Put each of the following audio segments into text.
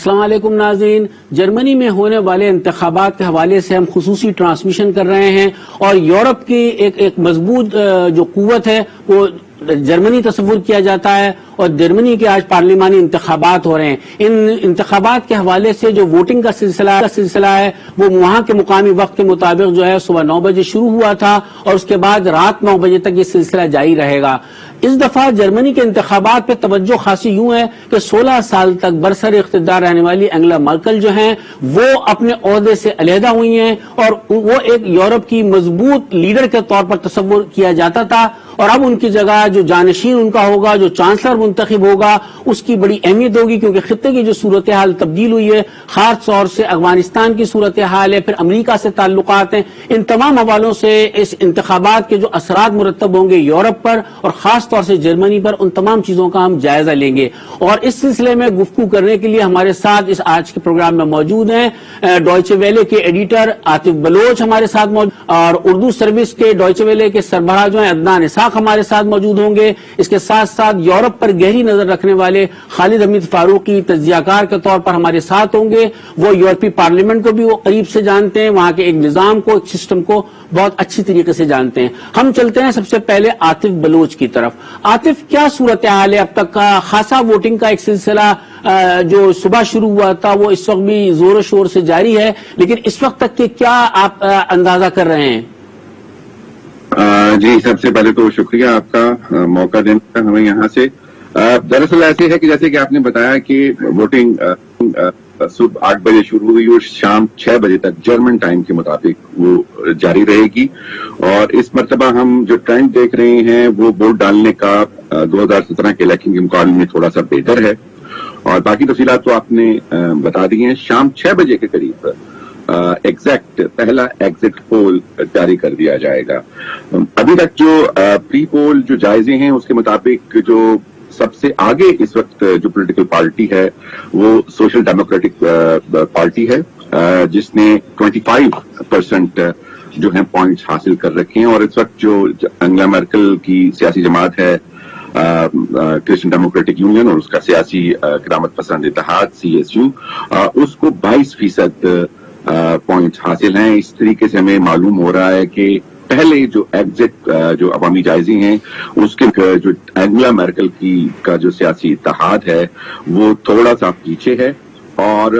السلام علیکم ناظرین، جرمنی میں ہونے والے انتخابات کے حوالے سے ہم خصوصی ٹرانسمیشن کر رہے ہیں اور یورپ کی ایک مضبوط جو قوت ہے وہ جرمنی تصور کیا جاتا ہے اور جرمنی کے آج پارلیمانی انتخابات ہو رہے ہیں۔ ان انتخابات کے حوالے سے جو ووٹنگ کا سلسلہ ہے وہ وہاں کے مقامی وقت کے مطابق جو ہے صبح 9 بجے شروع ہوا تھا اور اس کے بعد رات 9 بجے تک یہ سلسلہ جاری رہے گا۔ اس دفعہ جرمنی کے انتخابات پہ توجہ خاصی یوں ہے کہ 16 سال تک برسر اقتدار رہنے والی انگلا مرکل جو ہیں وہ اپنے عہدے سے علیحدہ ہوئی ہیں اور وہ ایک یورپ کی مضبوط لیڈر کے طور پر تصور کیا جاتا تھا، اور اب ان کی جگہ جو جانشین ان کا ہوگا، جو چانسلر منتخب ہوگا، اس کی بڑی اہمیت ہوگی کیونکہ خطے کی جو صورتحال تبدیل ہوئی ہے، خاص طور سے افغانستان کی صورتحال ہے، پھر امریکہ سے تعلقات ہیں، ان تمام حوالوں سے اس انتخابات کے جو اثرات مرتب ہوں گے یورپ پر اور خاص طور سے جرمنی پر، ان تمام چیزوں کا ہم جائزہ لیں گے۔ اور اس سلسلے میں گفتگو کرنے کے لیے ہمارے ساتھ اس آج کے پروگرام میں موجود ہیں ڈوائچے ویلے کے ایڈیٹر عاطف بلوچ ہمارے ساتھ موجود، اور اردو سروس کے ڈوائچے ویلے کے سربراہ جو ہیں عدنان اسحاق ہمارے ساتھ موجود ہوں گے۔ اس کے ساتھ ساتھ یورپ پر گہری نظر رکھنے والے خالد حمید فاروقی تجزیہ کار کے طور پر ہمارے ساتھ ہوں گے۔ وہ یورپی پارلیمنٹ کو بھی وہ قریب سے جانتے ہیں، وہاں کے ایک نظام کو، ایک سسٹم کو بہت اچھی طریقے سے جانتے ہیں۔ ہم چلتے ہیں سب سے پہلے عاطف بلوچ کی طرف۔ عاطف، کیا صورتحال ہے اب تک کا؟ خاصا ووٹنگ کا ایک سلسلہ جو صبح شروع ہوا تھا وہ اس وقت بھی زور و شور سے جاری ہے، لیکن اس وقت تک کے کیا آپ اندازہ کر رہے ہیں؟ جی، سب سے پہلے تو شکریہ آپ کا موقع دینے کا ہمیں یہاں سے۔ دراصل ایسے ہے کہ جیسے کہ آپ نے بتایا کہ ووٹنگ صبح 8 بجے شروع ہوئی اور شام 6 بجے تک جرمن ٹائم کے مطابق وہ جاری رہے گی، اور اس مرتبہ ہم جو ٹرینڈ دیکھ رہے ہیں وہ ووٹ ڈالنے کا 2017 کے الیکشن کے مقابلے میں تھوڑا سا بہتر ہے، اور باقی تفصیلات تو آپ نے بتا دی ہیں۔ شام 6 بجے کے قریب ایگزیکٹ پہلا ایگزٹ پول جاری کر دیا جائے گا۔ ابھی تک جو پری پول جو جائزے ہیں اس کے مطابق جو سب سے آگے اس وقت جو پولیٹیکل پارٹی ہے وہ سوشل ڈیموکریٹک پارٹی ہے، جس نے 25% جو ہیں پوائنٹس حاصل کر رکھے ہیں، اور اس وقت جو انگلا مرکل کی سیاسی جماعت ہے کرسچن ڈیموکریٹک یونین اور اس کا سیاسی کرامت پسند اتحاد CSU، اس کو 22% پوائنٹس حاصل ہیں۔ اس طریقے سے ہمیں معلوم ہو رہا ہے کہ پہلے جو ایگزٹ جو عوامی جائزے ہیں اس کے جو انگلا مرکل کا جو سیاسی اتحاد ہے وہ تھوڑا سا پیچھے ہے، اور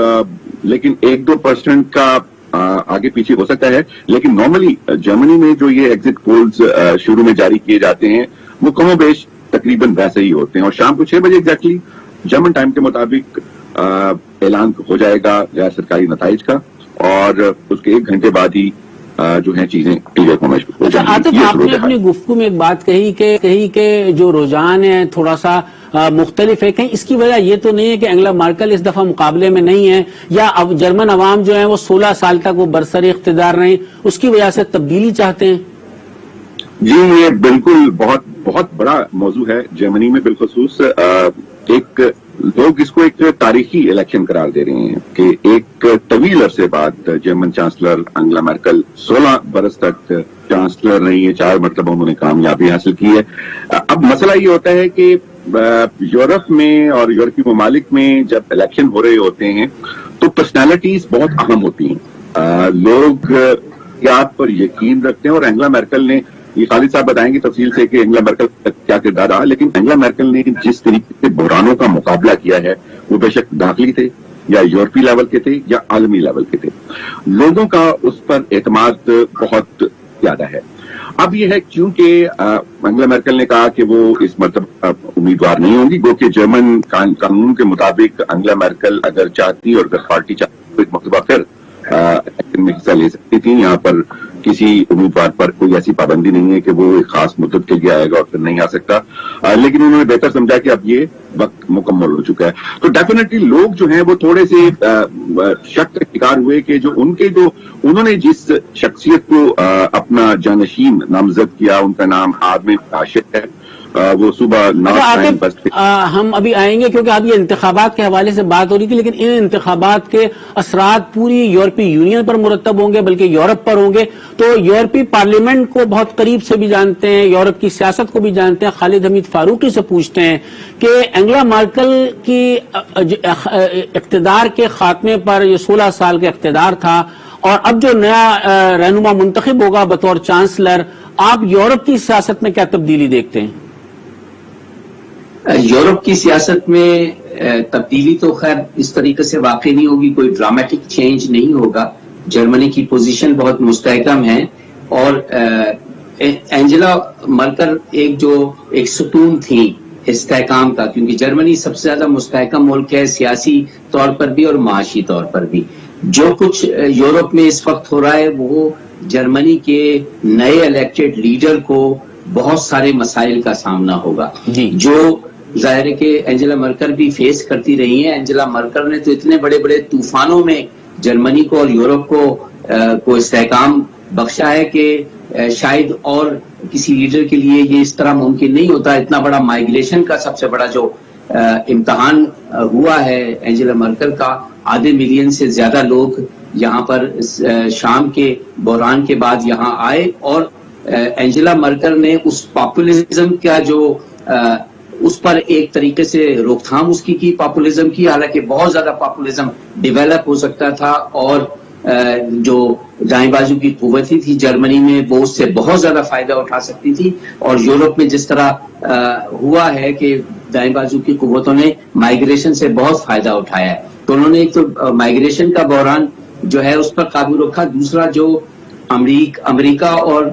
لیکن 1-2% کا آگے پیچھے ہو سکتا ہے، لیکن نارملی جرمنی میں جو یہ ایگزٹ پولز شروع میں جاری کیے جاتے ہیں وہ کم و بیش تقریباً ویسے ہی ہوتے ہیں، اور شام کو 6 بجے ایگزیکٹلی جرمن ٹائم کے مطابق اعلان ہو جائے گا غیر سرکاری نتائج کا، اور اس کے 1 گھنٹے بعد ہی جو ہیں چیزیں کلیئر ہونا شروع ہو جائیں گی۔ عاطف، آپ نے اپنی گفتگو میں ایک بات کہی کہ جو رجحان ہے تھوڑا سا مختلف ہے، کہیں اس کی وجہ یہ تو نہیں ہے کہ انگلا مرکل اس دفعہ مقابلے میں نہیں ہے، یا اب جرمن عوام جو ہیں وہ 16 سال تک وہ برسر اقتدار رہیں، اس کی وجہ سے تبدیلی چاہتے ہیں؟ جی، یہ بالکل بہت بڑا موضوع ہے جرمنی میں، بالخصوص لوگ اس کو ایک تاریخی الیکشن قرار دے رہے ہیں کہ ایک طویل عرصے بعد جرمن چانسلر انگلا مرکل 16 برس تک چانسلر رہی ہے، 4 مرتبہ انہوں نے کامیابی حاصل کی ہے۔ اب مسئلہ یہ ہوتا ہے کہ یورپ میں اور یورپی ممالک میں جب الیکشن ہو رہے ہوتے ہیں تو پرسنالٹیز بہت اہم ہوتی ہیں، لوگ آپ پر یقین رکھتے ہیں، اور انگلا مرکل نے، یہ خالد صاحب بتائیں گے تفصیل سے کہ انگلا مرکل کا کیا کردار رہا، لیکن انگلا مرکل نے جس طریقے سے بحرانوں کا مقابلہ کیا ہے وہ بے شک داخلی تھے یا یورپی لیول کے تھے یا عالمی لیول کے تھے، لوگوں کا اس پر اعتماد بہت زیادہ ہے۔ اب یہ ہے کیونکہ انگلا مرکل نے کہا کہ وہ اس مرتبہ امیدوار نہیں ہوں گی، گو کہ جرمن قانون کے مطابق انگلا مرکل اگر چاہتی اور اگر پارٹی چاہتی تو ایک مرتبہ پھر الیکشن میں حصہ لے سکتی تھی۔ یہاں پر کسی امیدوار پر کوئی ایسی پابندی نہیں ہے کہ وہ ایک خاص مدت کے لیے آئے گا اور پھر نہیں آ سکتا، لیکن انہوں نے بہتر سمجھا کہ اب یہ وقت مکمل ہو چکا ہے، تو ڈیفینیٹلی لوگ جو ہیں وہ تھوڑے سے شک کا شکار ہوئے کہ انہوں نے جس شخصیت کو اپنا جانشین نامزد کیا، ان کا نام آدم راشد ہے، وہ صبح 9 بجتے. ہم ابھی آئیں گے کیونکہ اب یہ انتخابات کے حوالے سے بات ہو رہی تھی، لیکن ان انتخابات کے اثرات پوری یورپی یونین پر مرتب ہوں گے، بلکہ یورپ پر ہوں گے. تو یورپی پارلیمنٹ کو بہت قریب سے بھی جانتے ہیں، یورپ کی سیاست کو بھی جانتے ہیں. خالد حمید فاروقی سے پوچھتے ہیں کہ انگلا مارکل کی اقتدار کے خاتمے پر یہ 16 سال کا اقتدار تھا، اور اب جو نیا رہنما منتخب ہوگا بطور چانسلر، آپ یورپ کی سیاست میں کیا تبدیلی دیکھتے ہیں؟ یورپ کی سیاست میں تبدیلی تو خیر اس طریقے سے واقع نہیں ہوگی، کوئی ڈرامٹک چینج نہیں ہوگا. جرمنی کی پوزیشن بہت مستحکم ہے، اور اینجلا مرکل ایک ستون تھی استحکام کا، کیونکہ جرمنی سب سے زیادہ مستحکم ملک ہے سیاسی طور پر بھی اور معاشی طور پر بھی. جو کچھ یورپ میں اس وقت ہو رہا ہے وہ جرمنی کے نئے الیکٹڈ لیڈر کو بہت سارے مسائل کا سامنا ہوگا، جو ظاہر ہے کہ اینجلا مرکل بھی فیس کرتی رہی ہیں. اینجلا مرکل نے تو اتنے بڑے بڑے طوفانوں میں جرمنی کو اور یورپ کو استحکام بخشا ہے کہ شاید اور کسی لیڈر کے لیے یہ اس طرح ممکن نہیں ہوتا. اتنا بڑا مائیگریشن کا سب سے بڑا جو امتحان ہوا ہے اینجلا مرکل کا، 1.5 ملین سے زیادہ لوگ یہاں پر شام کے بحران کے بعد یہاں آئے، اور اینجلا مرکل نے اس پاپولزم کا جو اس پر ایک طریقے سے روک تھام اس کی پاپولزم کی، حالانکہ بہت زیادہ پاپولزم ڈیولپ ہو سکتا تھا، اور جو دائیں بازو کی قوتیں تھی جرمنی میں وہ اس سے بہت زیادہ فائدہ اٹھا سکتی تھی. اور یورپ میں جس طرح ہوا ہے کہ دائیں بازو کی قوتوں نے مائیگریشن سے بہت فائدہ اٹھایا ہے، تو انہوں نے ایک تو مائیگریشن کا بحران جو ہے اس پر قابو رکھا. دوسرا جو امریکہ اور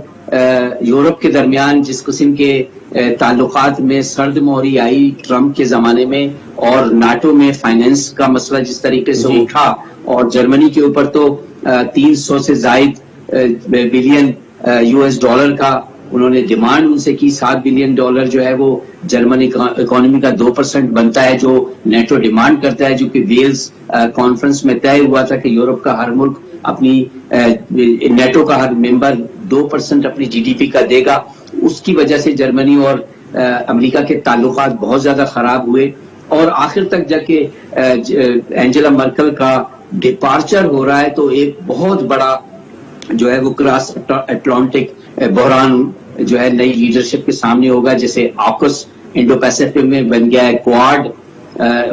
یورپ کے درمیان جس قسم کے تعلقات میں سرد مہری آئی ٹرمپ کے زمانے میں، اور ناٹو میں فائنینس کا مسئلہ جس طریقے سے اٹھا، اور جرمنی کے اوپر تو 300 سے زائد بلین US ڈالر کا انہوں نے ڈیمانڈ ان سے کی. $7 بلین جو ہے وہ جرمنی اکانومی کا 2% بنتا ہے جو نیٹو ڈیمانڈ کرتا ہے، جو کہ ویلز کانفرنس میں طے ہوا تھا کہ یورپ کا ہر ملک اپنی نیٹو کا ہر ممبر 2% اپنی GDP کا دے گا. اس کی وجہ سے جرمنی اور امریکہ کے تعلقات بہت زیادہ خراب ہوئے، اور آخر تک جا کے اینجلا مرکل کا ڈپارچر ہو رہا ہے تو ایک بہت بڑا جو ہے وہ کراس اٹلانٹک بحران جو ہے نئی لیڈرشپ کے سامنے ہوگا. جیسے آکس انڈو پیسفک میں بن گیا ہے، کوارڈ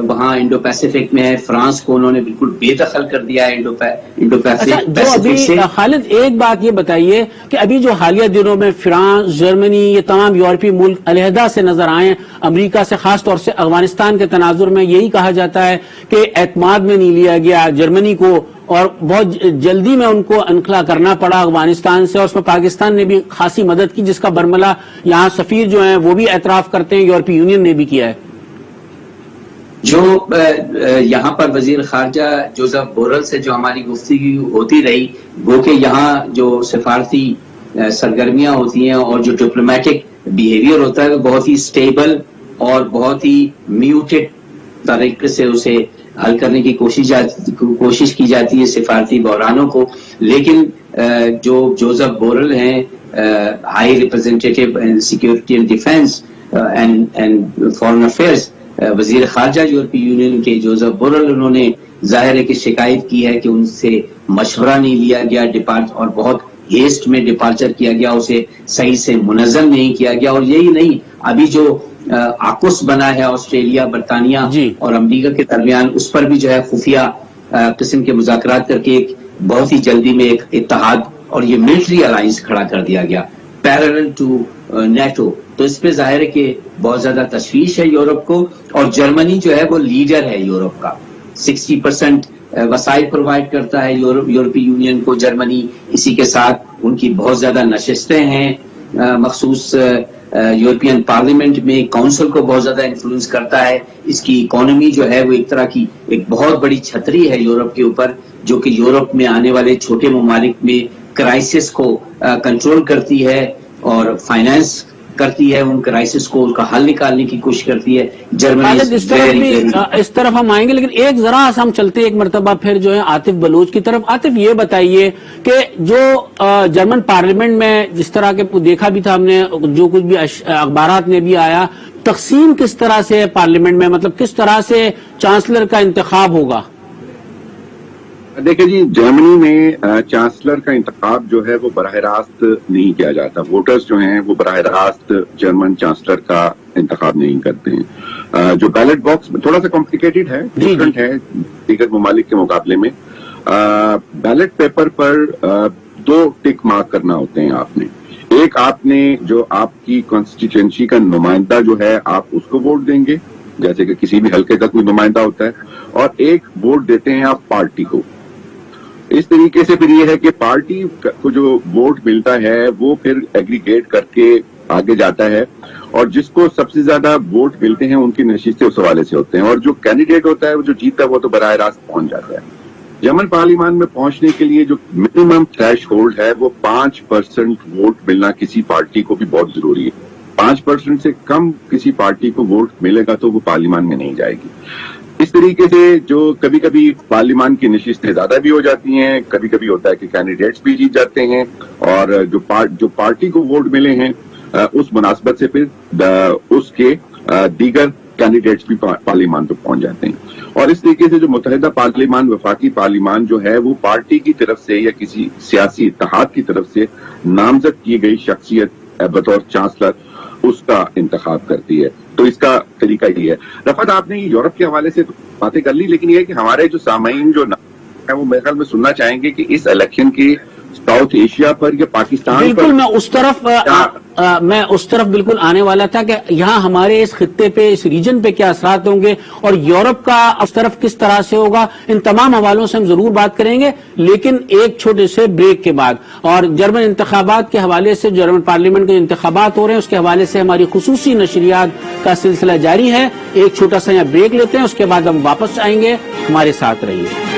وہاں انڈو پیسفک میں ہے، فرانس کو انہوں نے بالکل بے دخل کر دیا ہے انڈو پیسفک سے. خالد ایک بات یہ بتائیے کہ ابھی جو حالیہ دنوں میں فرانس، جرمنی، یہ تمام یورپی ملک علیحدہ سے نظر آئے، امریکہ سے خاص طور سے افغانستان کے تناظر میں یہی کہا جاتا ہے کہ اعتماد میں نہیں لیا گیا جرمنی کو، اور بہت جلدی میں ان کو انخلا کرنا پڑا افغانستان سے، اور اس میں پاکستان نے بھی خاصی مدد کی، جس کا برملا یہاں سفیر جو ہیں وہ بھی اعتراف کرتے ہیں، یورپی یونین نے بھی کیا ہے. جو یہاں پر وزیر خارجہ جوزف بورل سے جو ہماری گفتگو ہوتی رہی، وہ کہ یہاں جو سفارتی سرگرمیاں ہوتی ہیں اور جو ڈپلومیٹک بیہیویئر ہوتا ہے وہ بہت ہی سٹیبل اور بہت ہی میوٹڈ طریقے سے اسے حل کرنے کی کوشش کی جاتی ہے سفارتی بحرانوں کو. لیکن جو جوزف بورل ہیں high representative and security and defence and foreign affairs, وزیر خارجہ یورپی یونین کے جوزف بورل، انہوں نے ظاہر ہے کہ شکایت کی ہے کہ ان سے مشورہ نہیں لیا گیا اور بہت ہیسٹ میں ڈپارچر کیا گیا، اسے صحیح سے منظم نہیں کیا گیا. اور یہی نہیں، ابھی جو آکس بنا ہے آسٹریلیا، برطانیہ اور امریکہ کے درمیان، اس پر بھی جو ہے خفیہ قسم کے مذاکرات کر کے ایک بہت ہی جلدی میں ایک اتحاد اور یہ ملٹری الائنس کھڑا کر دیا گیا پیرلل ٹو نیٹو. تو اس پہ ظاہر ہے کہ بہت زیادہ تشویش ہے یورپ کو، اور جرمنی جو ہے وہ لیڈر ہے یورپ کا، 60% وسائل پرووائڈ کرتا ہے یورپی یونین کو جرمنی. اسی کے ساتھ ان کی بہت زیادہ نشستیں ہیں مخصوص یورپین پارلیمنٹ میں، کونسل کو بہت زیادہ انفلوئنس کرتا ہے. اس کی اکانومی جو ہے وہ ایک طرح کی ایک بہت بڑی چھتری ہے یورپ کے اوپر، جو کہ یورپ میں آنے والے چھوٹے ممالک میں کرائسس کو کنٹرول کرتی ہے اور فائنانس کرتی ہے, ان کرائسس کو اس کا حل نکالنے کی کوشش کرتی ہے. خالد جرمنی اس طرف ہم آئیں گے, لیکن ایک ذرا سا ہم چلتے ایک مرتبہ پھر جو ہے عاطف بلوچ کی طرف. عاطف یہ بتائیے کہ جو جرمن پارلیمنٹ میں جس طرح کے دیکھا بھی تھا ہم نے, جو کچھ بھی اخبارات میں بھی آیا, تقسیم کس طرح سے پارلیمنٹ میں, مطلب کس طرح سے چانسلر کا انتخاب ہوگا؟ دیکھیں جی, جرمنی میں چانسلر کا انتخاب جو ہے وہ براہ راست نہیں کیا جاتا. ووٹرز جو ہیں وہ براہ راست جرمن چانسلر کا انتخاب نہیں کرتے ہیں. جو بیلٹ باکس تھوڑا سا کمپلیکیٹڈ ہے, ڈفرنٹ ہے دیگر ممالک کے مقابلے میں. بیلٹ پیپر پر 2 ٹک مارک کرنا ہوتے ہیں آپ نے. ایک, آپ نے جو آپ کی کانسٹیچوئنسی کا نمائندہ جو ہے آپ اس کو ووٹ دیں گے, جیسے کہ کسی بھی حلقے کا کوئی نمائندہ ہوتا ہے, اور ایک ووٹ دیتے ہیں آپ پارٹی کو. اس طریقے سے پھر یہ ہے کہ پارٹی کو جو ووٹ ملتا ہے وہ پھر ایگریگیٹ کر کے آگے جاتا ہے, اور جس کو سب سے زیادہ ووٹ ملتے ہیں ان کی نشستیں اس حوالے سے ہوتے ہیں, اور جو کینڈیڈیٹ ہوتا ہے وہ جو جیتا ہے وہ تو براہ راست پہنچ جاتا ہے. جرمن پارلیمان میں پہنچنے کے لیے جو منیمم تھریش ہولڈ ہے وہ 5% ووٹ ملنا کسی پارٹی کو بھی بہت ضروری ہے. 5% سے کم کسی پارٹی کو ووٹ ملے گا تو وہ پارلیمان میں نہیں جائے گی. اس طریقے سے جو کبھی کبھی پارلیمان کی نشستیں زیادہ بھی ہو جاتی ہیں, کبھی کبھی ہوتا ہے کہ کینڈیڈیٹس بھی جیت جاتے ہیں, اور جو پارٹی کو ووٹ ملے ہیں اس مناسبت سے پھر اس کے دیگر کینڈیڈیٹس بھی پارلیمان پہ پہنچ جاتے ہیں. اور اس طریقے سے جو متحدہ پارلیمان, وفاقی پارلیمان جو ہے وہ پارٹی کی طرف سے یا کسی سیاسی اتحاد کی طرف سے نامزد کی گئی شخصیت بطور چانسلر اس کا انتخاب کرتی ہے. تو اس کا طریقہ یہ ہے. رفعت, آپ نے یورپ کے حوالے سے باتیں کر لی, لیکن یہ کہ ہمارے جو سامعین جو ہے وہ میرے خیال میں سننا چاہیں گے کہ اس الیکشن کی ساؤتھ ایشیا پر یا پاکستان پر. بالکل, میں اس طرف بالکل آنے والا تھا کہ یہاں ہمارے اس خطے پہ, اس ریجن پہ کیا اثرات ہوں گے, اور یورپ کا اس طرف کس طرح سے ہوگا. ان تمام حوالوں سے ہم ضرور بات کریں گے, لیکن ایک چھوٹے سے بریک کے بعد. اور جرمن انتخابات کے حوالے سے, جرمن پارلیمنٹ کے انتخابات ہو رہے ہیں, اس کے حوالے سے ہماری خصوصی نشریات کا سلسلہ جاری ہے. ایک چھوٹا سا یہاں بریک لیتے ہیں, اس کے بعد ہم واپس آئیں گے. ہمارے ساتھ رہیے.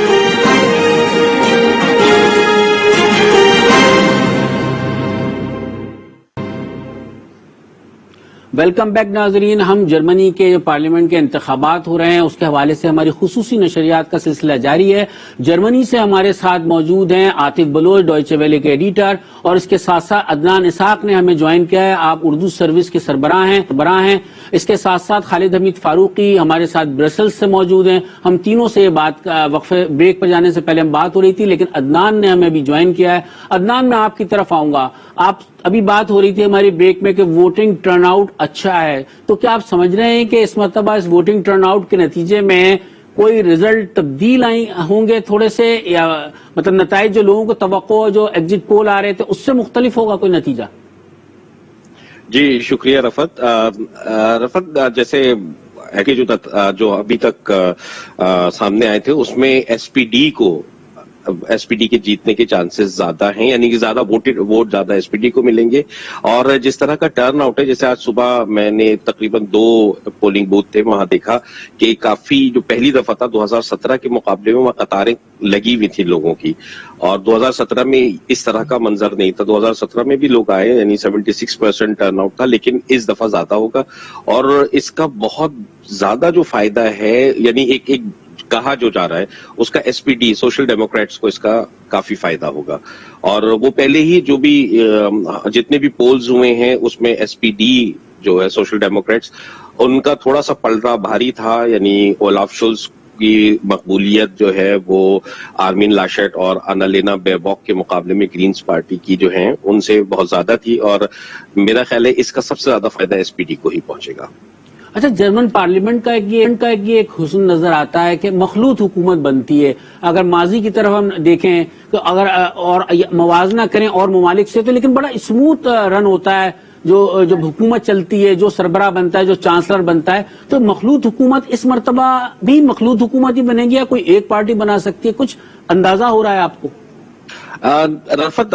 ویلکم بیک ناظرین. ہم جرمنی کے پارلیمنٹ کے انتخابات ہو رہے ہیں, اس کے حوالے سے ہماری خصوصی نشریات کا سلسلہ جاری ہے. جرمنی سے ہمارے ساتھ موجود ہیں عاطف بلوچ, ڈوائچے ویلے کے ایڈیٹر, اور اس کے ساتھ ساتھ عدنان اسحاق نے ہمیں جوائن کیا ہے, آپ اردو سروس کے سربراہ ہیں. اس کے ساتھ ساتھ خالد حمید فاروقی ہمارے ساتھ برسلز سے موجود ہیں. ہم تینوں سے یہ بات وقفے بریک پر جانے سے پہلے ہم بات ہو رہی تھی, لیکن عدنان نے ہمیں بھی جوائن کیا ہے. عدنان, میں آپ کی طرف آؤں گا. آپ ابھی بات ہو رہی تھی ہماری بریک میں کہ ووٹنگ ٹرن آؤٹ اچھا ہے, تو کیا آپ سمجھ رہے ہیں کہ اس مرتبہ اس ووٹنگ ٹرن آؤٹ کے نتیجے میں کوئی رزلٹ تبدیل ہوں گے تھوڑے سے, یا مطلب نتائج جو لوگوں کو توقع, جو ایگزٹ پول آ رہے تھے اس سے مختلف ہوگا کوئی نتیجہ؟ جی شکریہ رفعت. جیسے ہے کہ جو ابھی تک سامنے آئے تھے اس میں ایس پی ڈی کے جیتنے کے چانسز زیادہ ہیں, یعنی کہ زیادہ ووٹ زیادہ ایس پی ڈی کو ملیں گے. اور جس طرح کا ٹرن آؤٹ ہے, جیسے آج صبح میں نے تقریباً 2 پولنگ بوتھ تھے, وہاں دیکھا کہ کافی جو پہلی دفعہ تھا 2017 کے مقابلے میں وہاں قطاریں لگی ہوئی تھی لوگوں کی, اور 2017 میں اس طرح کا منظر نہیں تھا. 2017 میں بھی لوگ آئے, یعنی 76% ٹرن آؤٹ تھا, لیکن اس دفعہ زیادہ ہوگا. اور اس کا بہت زیادہ جو فائدہ ہے, یعنی ایک کہا جو جا رہا ہے اس کا S P D, social democrats کو اس کا کافی فائدہ ہوگا. اور وہ پہلے ہی جو بھی جتنے بھی پولز ہوئے ہیں اس میں ایس پی ڈی جو ہے سوشل ڈیموکریٹس, ان کا تھوڑا سا پلڑا بھاری تھا. یعنی اولاف شولز کی مقبولیت جو ہے وہ آرمین لاشٹ اور انالینا بیباک کے مقابلے میں گرینز پارٹی کی جو ہیں ان سے بہت زیادہ تھی, اور میرا خیال ہے اس کا سب سے زیادہ فائدہ ایس پی ڈی کو ہی پہنچے گا. اچھا, جرمن پارلیمنٹ کا ایک حسن نظر آتا ہے کہ مخلوط حکومت بنتی ہے. اگر ماضی کی طرف ہم دیکھیں تو اگر اور موازنہ کریں اور ممالک سے, تو لیکن بڑا اسموتھ رن ہوتا ہے جو حکومت چلتی ہے, جو سربراہ بنتا ہے, جو چانسلر بنتا ہے. تو مخلوط حکومت اس مرتبہ بھی مخلوط حکومت ہی بنے گی, یا کوئی ایک پارٹی بنا سکتی ہے؟ کچھ اندازہ ہو رہا ہے آپ کو؟ رفعت,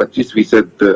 25%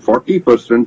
40%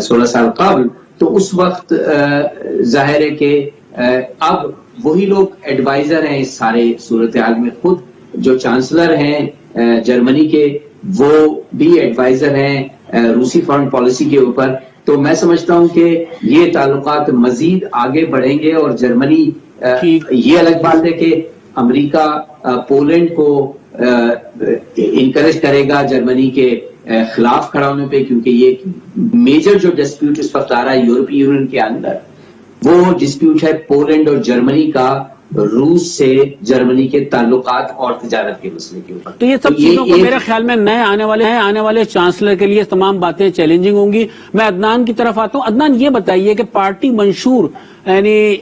16 سال قبل، تو اس وقت ظاہر ہے کہ اب وہی لوگ ایڈوائزر ہیں اس سارے صورتحال میں. خود جو چانسلر ہیں جرمنی کے وہ بھی ایڈوائزر ہیں روسی فارن پالیسی کے اوپر. تو میں سمجھتا ہوں کہ یہ تعلقات مزید آگے بڑھیں گے، اور جرمنی یہ الگ بات ہے کہ امریکہ پولینڈ کو انکریج کرے گا جرمنی کے خلاف کھڑا ہونے پہ، کیونکہ یہ میجر جو ڈسپیوٹ اس وقت آ رہا ہے یورپی یونین کے اندر، وہ ڈسپیوٹ ہے پولینڈ اور جرمنی کا روس سے جرمنی کے تعلقات اور تجارت کے مسئلے کے اوپر. تو یہ سب چیزوں کو میرے خیال میں نئے آنے والے چانسلر کے لیے تمام باتیں چیلنجنگ ہوں گی. میں عدنان کی طرف آتا ہوں. عدنان یہ بتائیے کہ پارٹی منشور یعنی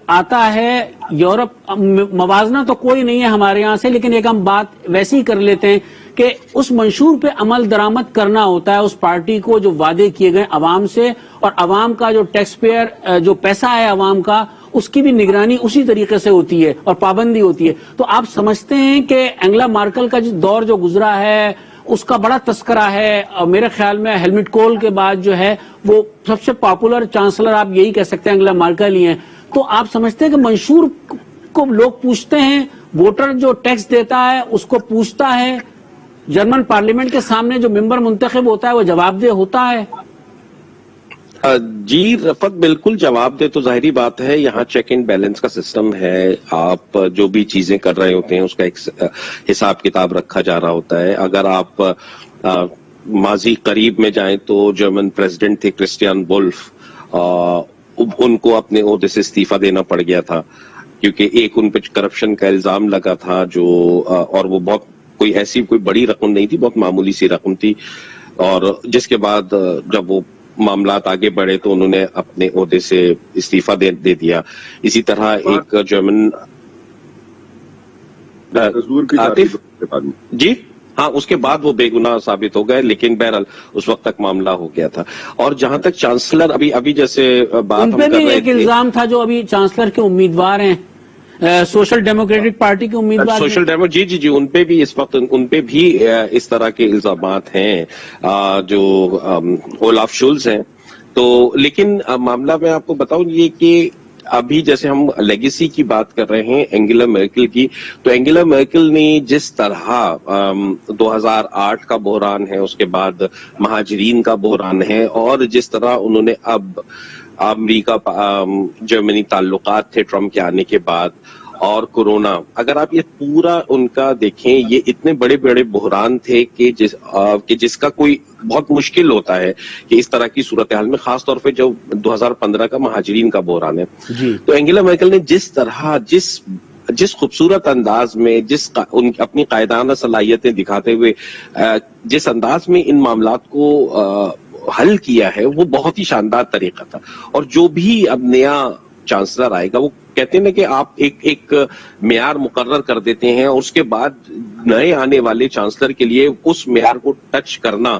آتا ہے یورپ، موازنہ تو کوئی نہیں ہے ہمارے یہاں سے، لیکن ایک ہم بات ویسی ہی کر لیتے ہیں کہ اس منشور پہ عمل درآمد کرنا ہوتا ہے اس پارٹی کو، جو وعدے کیے گئے عوام سے، اور عوام کا جو ٹیکس پیئر جو پیسہ ہے عوام کا، اس کی بھی نگرانی اسی طریقے سے ہوتی ہے اور پابندی ہوتی ہے. تو آپ سمجھتے ہیں کہ انگلا مارکل کا جو دور جو گزرا ہے اس کا بڑا تذکرہ ہے، اور میرے خیال میں ہیلمٹ کول کے بعد جو ہے وہ سب سے پاپولر چانسلر آپ یہی کہہ سکتے ہیں انگلا مارکل ہی ہیں. تو آپ سمجھتے ہیں کہ منشور کو لوگ پوچھتے ہیں، ووٹر جو ٹیکس دیتا ہے اس کو پوچھتا ہے، جرمن پارلیمنٹ کے سامنے جو ممبر منتخب ہوتا ہے وہ جواب دہ ہوتا ہے؟ جی رفت، بالکل جواب دے تو ظاہری بات ہے. یہاں چیک اینڈ بیلنس کا سسٹم ہے. آپ جو بھی چیزیں کر رہے ہوتے ہیں اس کا ایک حساب کتاب رکھا جا رہا ہوتا ہے. اگر آپ ماضی قریب میں جائیں تو جرمن پریزیڈنٹ تھے کرسٹیان وولف، ان کو اپنے عہدے سے استعفیٰ دینا پڑ گیا تھا کیونکہ ایک ان پہ کرپشن کا الزام لگا تھا، جو اور وہ بہت کوئی ایسی کوئی بڑی رقم نہیں تھی، بہت معمولی سی رقم تھی، اور جس کے بعد جب وہ معاملات آگے بڑھے تو انہوں نے اپنے عہدے سے استعفیٰ دے دیا. اسی طرح ایک جرمن جی ہاں، اس کے بعد وہ بے گناہ ثابت ہو گئے، لیکن بہرحال اس وقت تک معاملہ ہو گیا تھا. اور جہاں تک چانسلر ابھی جیسے بات ان ہم پہ کر بھی رہے ایک تھے، الزام تھا جو ابھی چانسلر کے امیدوار ہیں سوشل ڈیموکریٹک پارٹی کے امیدوار سوشل ڈیموکریٹ جی ان پہ بھی اس وقت ان پہ بھی اس طرح کے الزامات ہیں جو اولاف شولز ہیں. تو لیکن معاملہ میں آپ کو بتاؤں یہ کہ ابھی جیسے ہم لیگیسی کی بات کر رہے ہیں انگیلا مرکل کی، تو انگیلا مرکل نے جس طرح 2008 کا بحران ہے، اس کے بعد مہاجرین کا بحران ہے، اور جس طرح انہوں نے اب امریکہ جرمنی تعلقات تھے ٹرمپ کے آنے کے بعد، اور کورونا، اگر آپ یہ پورا ان کا دیکھیں، یہ اتنے بڑے بڑے بحران تھے کہ جس کا کوئی بہت مشکل ہوتا ہے کہ اس طرح کی صورتحال میں، خاص طور پہ جو 2015 کا مہاجرین کا بحران ہے. تو انگیلا مرکل نے جس طرح جس خوبصورت انداز میں اپنی قائدانہ صلاحیتیں دکھاتے ہوئے جس انداز میں ان معاملات کو حل کیا ہے، وہ بہت ہی شاندار طریقہ تھا. اور جو بھی اب نیا چانسلر آئے گا، وہ کہتے ہیں کہ آپ ایک معیار مقرر کر دیتے ہیں، اور اس کے بعد نئے آنے والے چانسلر کے لیے اس معیار کو ٹچ کرنا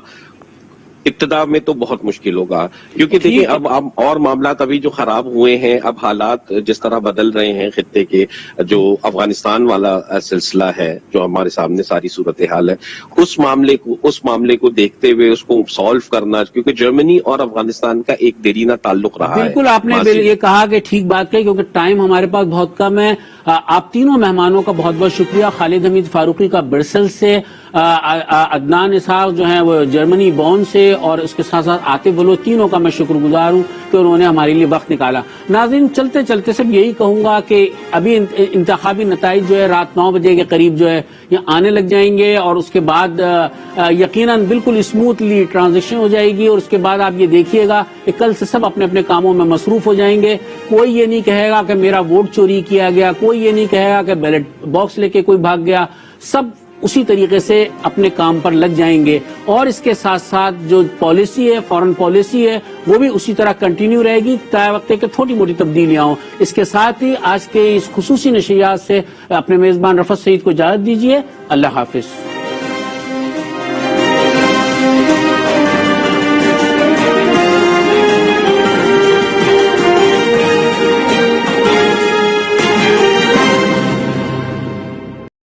ابتدا میں تو بہت مشکل ہوگا، کیونکہ دیکھیں اب اور معاملات ابھی جو خراب ہوئے ہیں، اب حالات جس طرح بدل رہے ہیں خطے کے، جو افغانستان والا سلسلہ ہے جو ہمارے سامنے ساری صورتحال ہے، اس معاملے کو دیکھتے ہوئے اس کو سالو کرنا، کیونکہ جرمنی اور افغانستان کا ایک دیرینہ تعلق رہا ہے. بالکل آپ نے یہ کہا کہ ٹھیک بات کہی، کیونکہ ٹائم ہمارے پاس بہت کم ہے. آپ تینوں مہمانوں کا بہت بہت شکریہ. خالد حمید فاروقی کا برسل سے، عدنان اسحاق جو ہیں وہ جرمنی بون سے، اور اس کے ساتھ ساتھ عاطف بلوچ، تینوں کا میں شکر گزار ہوں کہ انہوں نے ہمارے لیے وقت نکالا. ناظرین، چلتے چلتے صرف یہی کہوں گا کہ ابھی انتخابی نتائج جو ہے رات 9 بجے کے قریب جو ہے یہ آنے لگ جائیں گے، اور اس کے بعد یقیناً بالکل اسموتھلی ٹرانزیکشن ہو جائے گی، اور اس کے بعد آپ یہ دیکھیے گا کہ کل سے سب اپنے اپنے کاموں میں مصروف ہو جائیں گے. کوئی یہ نہیں کہے گا کہ میرا ووٹ چوری کیا گیا، کوئی یہ نہیں کہے گا کہ بیلٹ باکس لے کے کوئی بھاگ گیا. سب اسی طریقے سے اپنے کام پر لگ جائیں گے، اور اس کے ساتھ ساتھ جو پالیسی ہے، فارن پالیسی ہے، وہ بھی اسی طرح کنٹینیو رہے گی، طے وقت کے تھوڑی موٹی تبدیلیاں ہوں. اس کے ساتھ ہی آج کے اس خصوصی نشریات سے اپنے میزبان رفعت سعید کو اجازت دیجیے. اللہ حافظ.